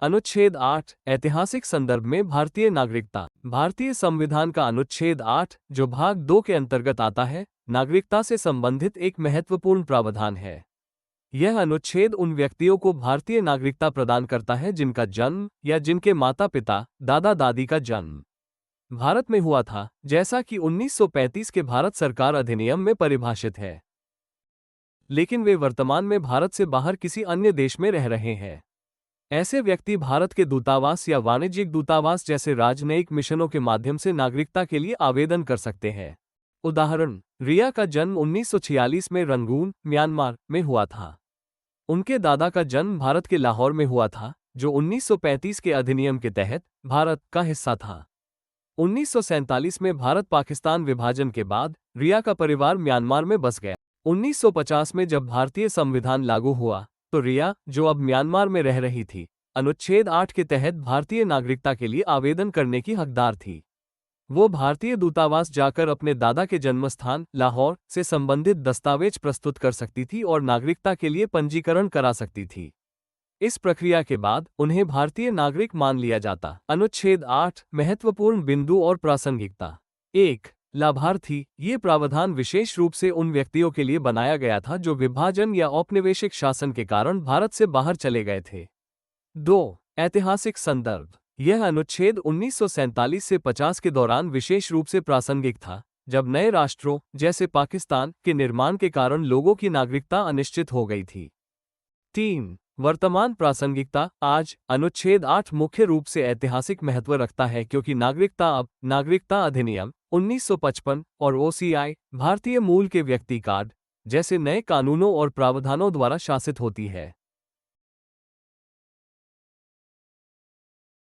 अनुच्छेद 8 ऐतिहासिक संदर्भ में भारतीय नागरिकता। भारतीय संविधान का अनुच्छेद 8, जो भाग 2 के अंतर्गत आता है, नागरिकता से संबंधित एक महत्वपूर्ण प्रावधान है। यह अनुच्छेद उन व्यक्तियों को भारतीय नागरिकता प्रदान करता है जिनका जन्म या जिनके माता पिता, दादा दादी का जन्म भारत में हुआ था, जैसा कि 1935 के भारत सरकार अधिनियम में परिभाषित है, लेकिन वे वर्तमान में भारत से बाहर किसी अन्य देश में रह रहे हैं। ऐसे व्यक्ति भारत के दूतावास या वाणिज्यिक दूतावास जैसे राजनयिक मिशनों के माध्यम से नागरिकता के लिए आवेदन कर सकते हैं। उदाहरण, रिया का जन्म 1946 में रंगून, म्यांमार में हुआ था। उनके दादा का जन्म भारत के लाहौर में हुआ था, जो 1935 के अधिनियम के तहत भारत का हिस्सा था। 1947 में भारत पाकिस्तान विभाजन के बाद रिया का परिवार म्यांमार में बस गया। 1950 में जब भारतीय संविधान लागू हुआ, तो रिया, जो अब म्यांमार में रह रही थी, अनुच्छेद 8 के तहत भारतीय नागरिकता के लिए आवेदन करने की हकदार थी। वो भारतीय दूतावास जाकर अपने दादा के जन्मस्थान लाहौर से संबंधित दस्तावेज प्रस्तुत कर सकती थी और नागरिकता के लिए पंजीकरण करा सकती थी। इस प्रक्रिया के बाद उन्हें भारतीय नागरिक मान लिया जाता। अनुच्छेद 8 महत्वपूर्ण बिंदु और प्रासंगिकता। 1. लाभार्थी। ये प्रावधान विशेष रूप से उन व्यक्तियों के लिए बनाया गया था जो विभाजन या औपनिवेशिक शासन के कारण भारत से बाहर चले गए थे। 2. ऐतिहासिक संदर्भ। यह अनुच्छेद 1947 से 50 के दौरान विशेष रूप से प्रासंगिक था, जब नए राष्ट्रों जैसे पाकिस्तान के निर्माण के कारण लोगों की नागरिकता अनिश्चित हो गई थी। 3. वर्तमान प्रासंगिकता। आज अनुच्छेद 8 मुख्य रूप से ऐतिहासिक महत्व रखता है क्योंकि नागरिकता अब नागरिकता अधिनियम 1955 और OCI भारतीय मूल के व्यक्ति कार्ड जैसे नए कानूनों और प्रावधानों द्वारा शासित होती है।